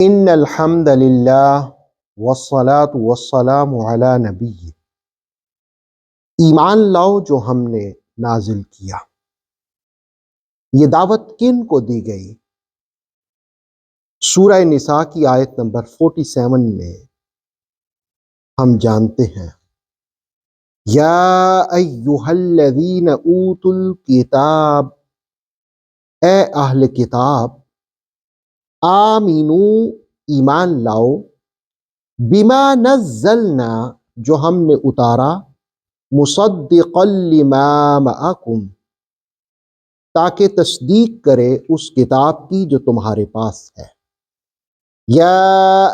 ان الحمد للہ والصلاة والسلام علی نبی، ایمان لاؤ جو ہم نے نازل کیا۔ یہ دعوت کن کو دی گئی؟ سورہ نساء کی آیت نمبر 47 میں ہم جانتے ہیں، یا ایہا الذین اوتوا الکتاب، اے اہل کتاب، آمینو ایمان لاؤ، بما نزلنا جو ہم نے اتارا، مصدقا لما معکم تاکہ تصدیق کرے اس کتاب کی جو تمہارے پاس ہے۔ یا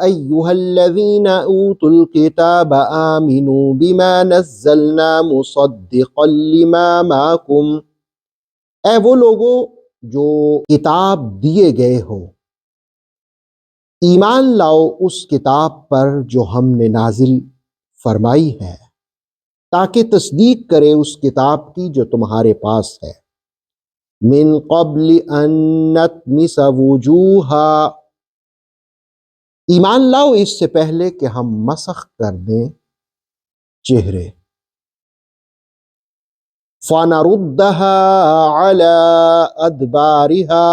ایہا الذین اوتوا الکتاب آمنوا بما نزلنا مصدقا لما معکم، اے وہ لوگو جو کتاب دیے گئے ہو، ایمان لاؤ اس کتاب پر جو ہم نے نازل فرمائی ہے، تاکہ تصدیق کرے اس کتاب کی جو تمہارے پاس ہے۔ من قبل ان نطمس وجوہا، ایمان لاؤ اس سے پہلے کہ ہم مسخ کر دیں چہرے۔ فَنَرُدَّهَا عَلَىٰ أَدْبَارِهَا،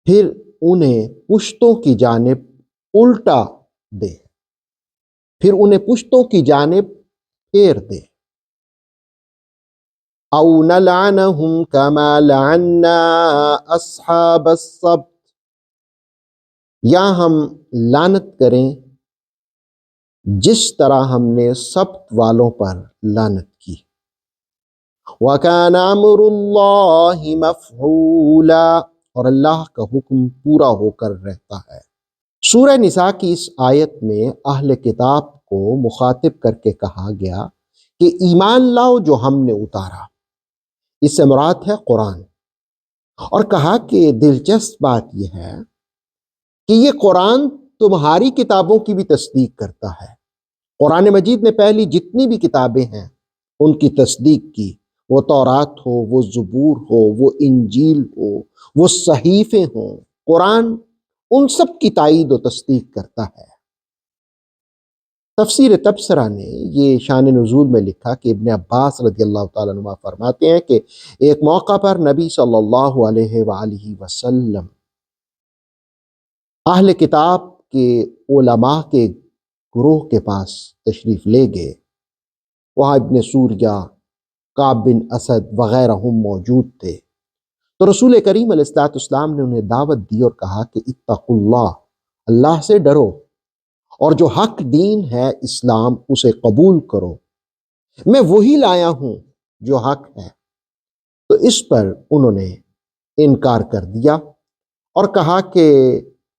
پھر انہیں پشتوں کی جانب الٹا دے، پھر انہیں پشتوں کی جانب پھیر دے۔ او نلعنہم کما لعنا اصحاب السبت، یا ہم لعنت کریں جس طرح ہم نے سبت والوں پر لعنت کی۔ وَكَانَ أَمْرُ اللَّهِ مَفْعُولًا، اور اللہ کا حکم پورا ہو کر رہتا ہے۔ سورہ نساء کی اس آیت میں اہل کتاب کو مخاطب کر کے کہا گیا کہ ایمان لاؤ جو ہم نے اتارا، اس سے مراد ہے قرآن، اور کہا کہ دلچسپ بات یہ ہے کہ یہ قرآن تمہاری کتابوں کی بھی تصدیق کرتا ہے۔ قرآن مجید نے پہلی جتنی بھی کتابیں ہیں ان کی تصدیق کی، وہ تورات ہو، وہ زبور ہو، وہ انجیل ہو، وہ صحیفے ہوں، قرآن ان سب کی تائید و تصدیق کرتا ہے۔ تفسیر تبصرہ نے یہ شان نزول میں لکھا کہ ابن عباس رضی اللہ تعالیٰ عنہ فرماتے ہیں کہ ایک موقع پر نبی صلی اللہ علیہ وآلہ وسلم اہل کتاب کے علماء کے گروہ کے پاس تشریف لے گئے۔ وہاں ابن سوریہ، کعب بن اسد وغیرہ ہم موجود تھے۔ تو رسول کریم علیہ السلام نے انہیں دعوت دی اور کہا کہ اتقوا اللہ، اللہ سے ڈرو، اور جو حق دین ہے اسلام اسے قبول کرو، میں وہی لایا ہوں جو حق ہے۔ تو اس پر انہوں نے انکار کر دیا اور کہا کہ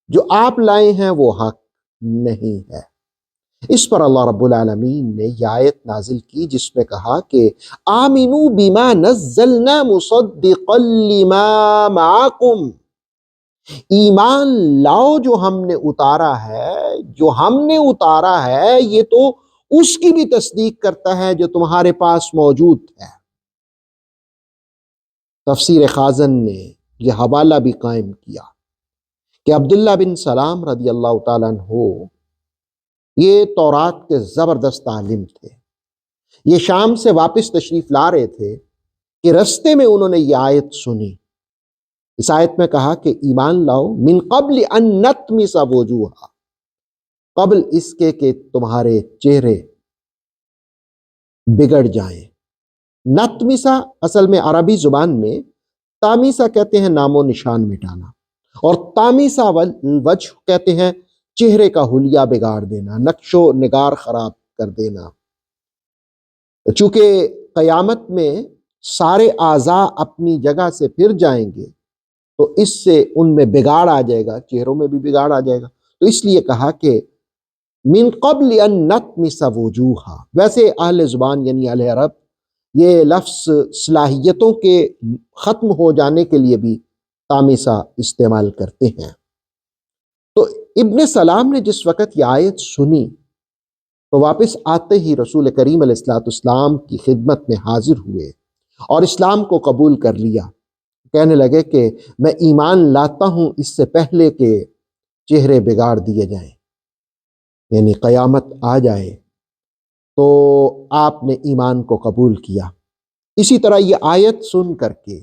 جو آپ لائے ہیں وہ حق نہیں ہے۔ اس پر اللہ رب العالمین نے یہ آیت نازل کی جس میں کہا کہ آمنوا بما نزلنا مصدقا لما معکم، ایمان لاؤ جو ہم نے اتارا ہے، جو ہم نے اتارا ہے یہ تو اس کی بھی تصدیق کرتا ہے جو تمہارے پاس موجود ہے۔ تفسیر خازن نے یہ حوالہ بھی قائم کیا کہ عبداللہ بن سلام رضی اللہ تعالیٰ عنہ یہ تورات کے زبردست عالم تھے۔ یہ شام سے واپس تشریف لا رہے تھے کہ رستے میں انہوں نے یہ آیت سنی۔ اس آیت میں کہا کہ ایمان لاؤ من قبل ان نطمس وجوہا، قبل اس کے کہ تمہارے چہرے بگڑ جائیں۔ نطمسا اصل میں عربی زبان میں تامیسا کہتے ہیں نام و نشان مٹانا، اور تامیسا وجہ کہتے ہیں چہرے کا حلیہ بگاڑ دینا، نقش و نگار خراب کر دینا۔ چونکہ قیامت میں سارے اعضاء اپنی جگہ سے پھر جائیں گے تو اس سے ان میں بگاڑ آ جائے گا، چہروں میں بھی بگاڑ آ جائے گا، تو اس لیے کہا کہ من قبل ان نطمس وجوہا۔ ویسے اہل زبان یعنی اہل عرب یہ لفظ صلاحیتوں کے ختم ہو جانے کے لیے بھی تامیسا استعمال کرتے ہیں۔ تو ابن سلام نے جس وقت یہ آیت سنی تو واپس آتے ہی رسول کریم علیہ السلام کی خدمت میں حاضر ہوئے اور اسلام کو قبول کر لیا۔ کہنے لگے کہ میں ایمان لاتا ہوں اس سے پہلے کہ چہرے بگاڑ دیے جائیں، یعنی قیامت آ جائے تو آپ نے ایمان کو قبول کیا۔ اسی طرح یہ آیت سن کر کے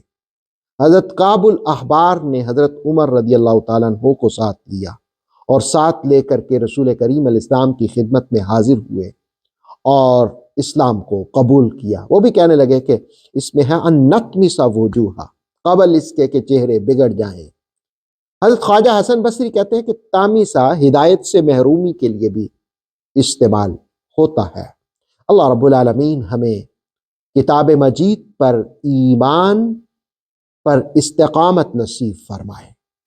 حضرت کعب الاحبار نے حضرت عمر رضی اللہ تعالیٰ عنہ کو ساتھ لیا اور ساتھ لے کر کے رسول کریم علیہ السلام کی خدمت میں حاضر ہوئے اور اسلام کو قبول کیا۔ وہ بھی کہنے لگے کہ اس میں ہے ان نطمس وجوہا، قبل اس کے کہ چہرے بگڑ جائیں۔ حضرت خواجہ حسن بصری کہتے ہیں کہ تامیسا ہدایت سے محرومی کے لیے بھی استعمال ہوتا ہے۔ اللہ رب العالمین ہمیں کتاب مجید پر ایمان پر استقامت نصیب فرمائے۔